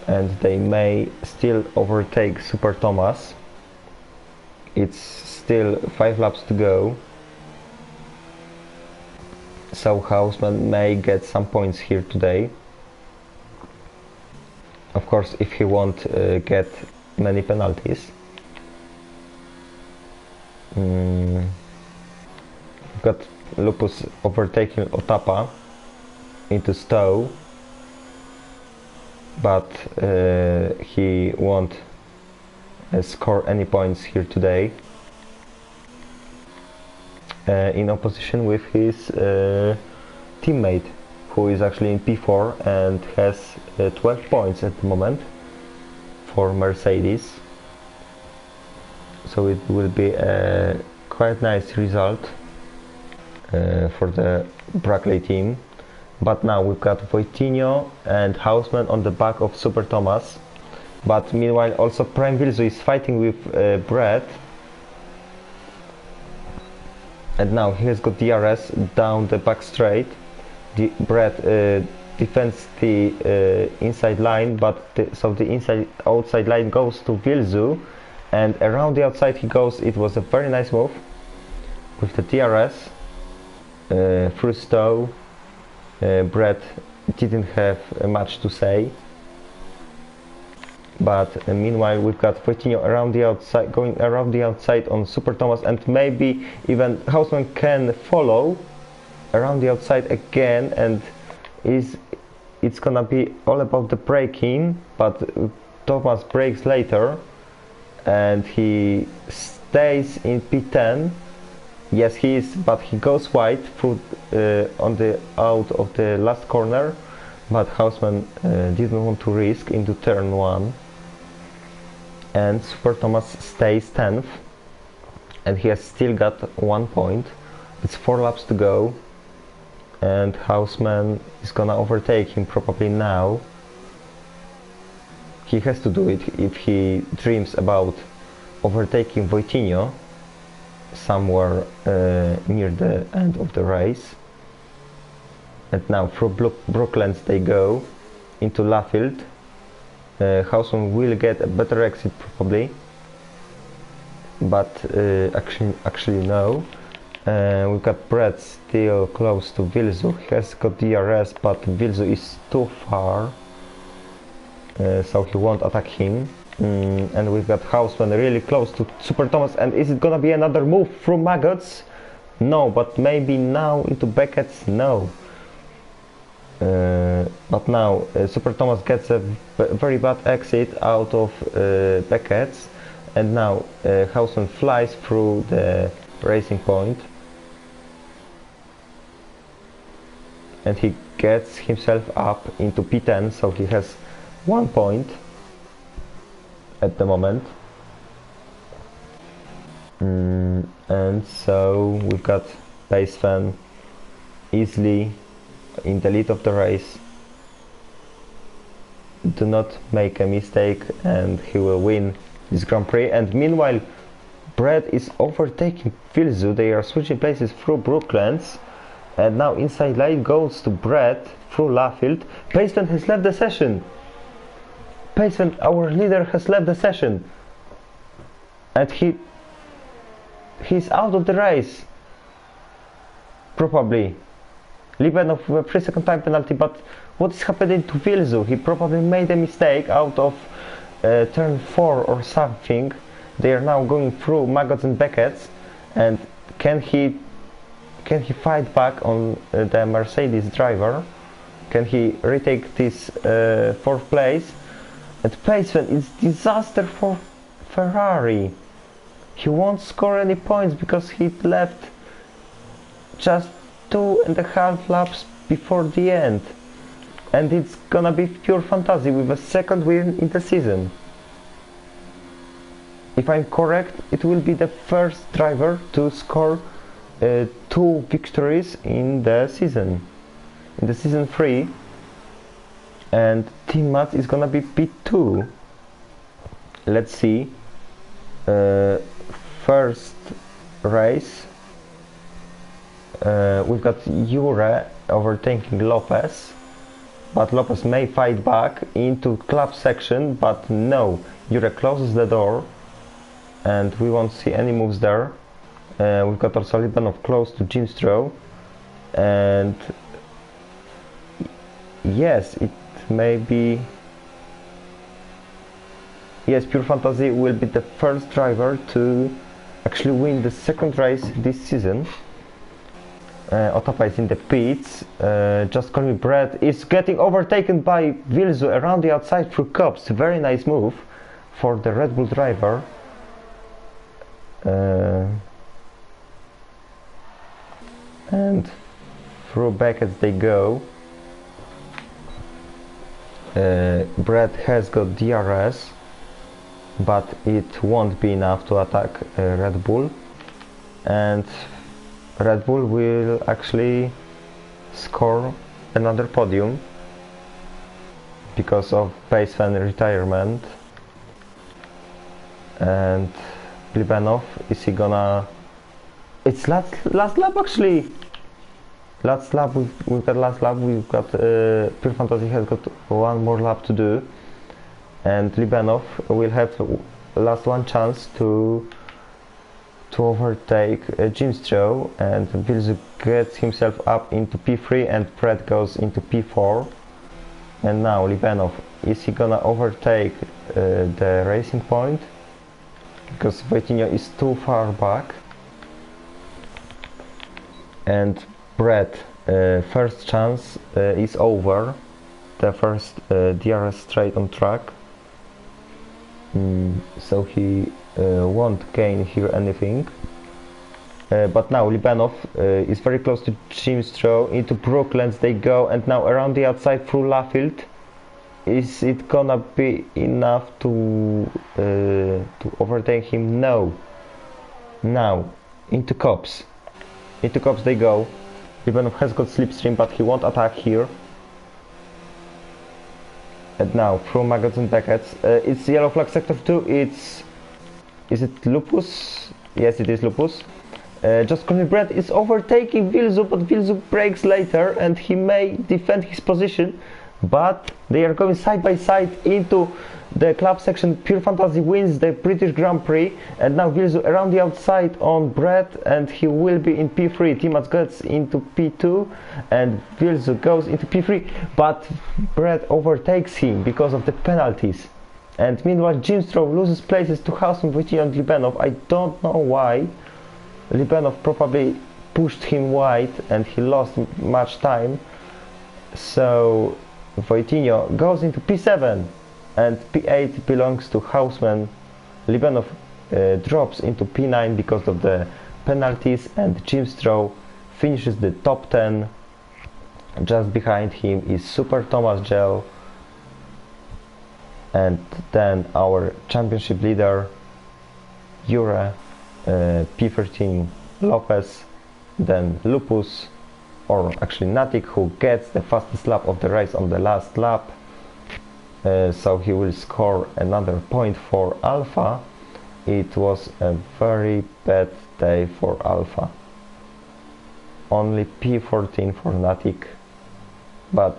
[SPEAKER 1] and they may still overtake Super Thomas. It's still 5 laps to go, so Houseman may get some points here today. Of course, if he won't get many penalties. We've got Lupus overtaking Otapa into Stowe, but he won't score any points here today, in opposition with his teammate, who is actually in P4 and has 12 points at the moment for Mercedes. So it will be a quite nice result for the Brackley team. But now we've got Wojtinho and Houseman on the back of Super Thomas. But meanwhile also Prime Vilzu is fighting with Brett. And now he has got DRS down the back straight. Brett defends the inside line, but so the outside line goes to Vilzu, and around the outside he goes. It was a very nice move with the DRS. Through Stowe, Brett didn't have much to say, but meanwhile we've got Coutinho around the outside, going around the outside on Super Thomas, and maybe even Hausmann can follow around the outside again, and it's gonna be all about the braking, but Thomas brakes later and he stays in P10. Yes, he is, but he goes wide through on the out of the last corner, but Hausmann didn't want to risk into turn 1, and Super Thomas stays 10th, and he has still got 1 point. It's 4 laps to go, and Hausmann is gonna overtake him probably now. He has to do it if he dreams about overtaking Coutinho somewhere near the end of the race. And now through Brooklands they go into Laffield. Hausmann will get a better exit probably, but actually no. We've got Brett still close to Vilzu. He has got DRS, but Vilzu is too far, so he won't attack him. And we've got Hausmann really close to Super Thomas. And is it gonna be another move from Maggots? No, but maybe now into Beckett's? No. But now Super Thomas gets a very bad exit out of Beckett's, and now Hausmann flies through the racing point, and he gets himself up into P10, so he has 1 point at the moment. And so we've got Pacevan easily in the lead of the race. Do not make a mistake and he will win this Grand Prix. And meanwhile Brett is overtaking Vilzu. They are switching places through Brooklands, and now inside line goes to Brett through Laffield. Pacevan has left the session. Pacevan, our leader, has left the session, and he's out of the race probably. Libanov with a 3-second time penalty, but what is happening to Vilzu? He probably made a mistake out of turn 4 or something. They are now going through Maggots and Beckett's, and can he fight back on the Mercedes driver? Can he retake this 4th place? And Pacevan is disaster for Ferrari. He won't score any points because he left just 2.5 laps before the end, and it's gonna be pure fantasy with a 2nd win in the season. If I'm correct, it will be the first driver to score 2 victories in the season 3, and Team Mats is gonna be P2. Let's see. First race, we've got Jure overtaking Lopez, but Lopez may fight back into club section, but no, Jure closes the door and we won't see any moves there. We've got also Libanov close to Jim Stroh, and yes, it may be, yes, Pure Fantasy will be the first driver to actually win the 2nd race this season. Otapa is in the pits. Just call me Brett is getting overtaken by Vilzu around the outside through Copse. Very nice move for the Red Bull driver. And through Beckett they go. Brett has got DRS, but it won't be enough to attack Red Bull, and Red Bull will actually score another podium because of Pacevan retirement. And Libanov, is he gonna... It's last lap actually! last lap, we've got last lap, we've got Pure Fantasy has got one more lap to do, and Libanov will have last one chance to overtake Jim Stroh, and Vilzu gets himself up into P3 and Brett goes into P4. And now Libanov, is he gonna overtake the racing point? Because Voitinho is too far back. And Brett, first chance is over. The first DRS straight on track. So he won't gain here anything. But now Libanov is very close to Jim Stroh. Into Brooklands they go, and now around the outside through Laffield. Is it gonna be enough to overtake him? No. Now into Cops. Into Cops they go. Libanov has got slipstream, but he won't attack here. And now through Magazine Beckett. It's yellow flag sector 2. Is it Lupus? Yes, it is Lupus. Just Connie Brett is overtaking Vilzu, but Vilzu breaks later and he may defend his position, but they are going side by side into the club section. Pure Fantasy wins the British Grand Prix, and now Vilzu around the outside on Brett, and he will be in P3. Timac gets into P2 and Vilzu goes into P3, but Brett overtakes him because of the penalties. And meanwhile Jim Stroh loses places to Hausman, Voitinho and Libanov. I don't know why. Libanov probably pushed him wide and he lost much time. So Voitinho goes into P7 and P8 belongs to Hausman. Libanov drops into P9 because of the penalties, and Jim Stroh finishes the top 10. Just behind him is Super Thomas Gell, and then our championship leader ERO P13 Lopez, then Lupus, or actually Natik, who gets the fastest lap of the race on the last lap. So he will score another point for Alpha. It was a very bad day for Alpha. Only P14 for Natik, but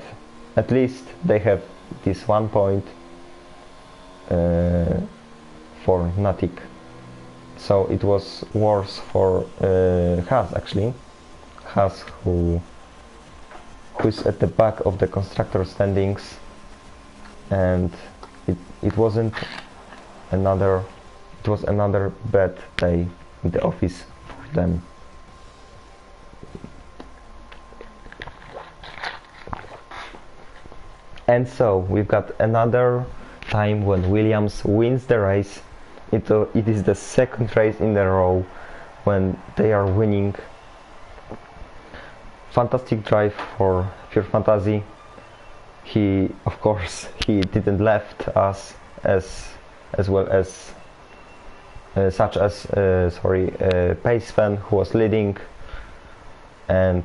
[SPEAKER 1] at least they have this 1 point for Natik. So it was worse for Haas actually. Haas, who is at the back of the constructor standings, and it was another bad day in the office for them. And so we've got another time when Williams wins the race. It is the second race in a row when they are winning. Fantastic drive for Pure Fantasy. He, of course, he didn't left us as well as such as Pace Fan, who was leading, and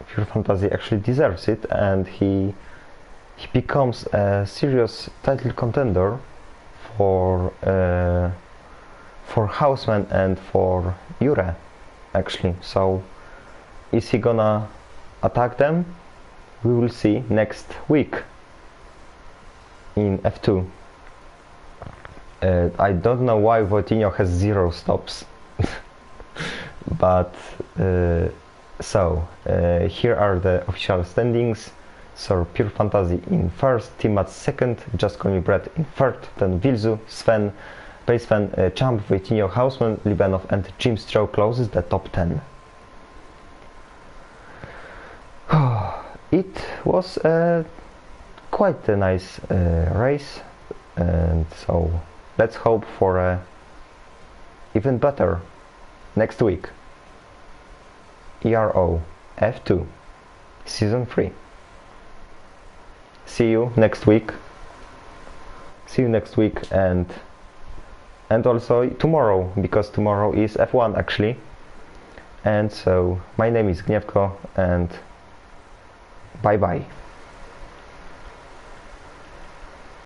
[SPEAKER 1] Pure Fantasy actually deserves it, and he becomes a serious title contender for Hausman and for ERO actually. So is he gonna attack them? We will see next week in F2. I don't know why Voitinho has 0 stops. But here are the official standings. So Pure Fantasy in first, Timac second, Just Call Me Brett in third, then Vilzu, Sven, Pace Fan, Champ, Voitinho, Hausman, Libanov and Jim Stroh closes the top 10. It was quite a nice race, and so let's hope for a even better next week. ERO F2 Season 3. See you next week. And also tomorrow, because tomorrow is F1 actually. And so my name is Gniewko, and bye bye.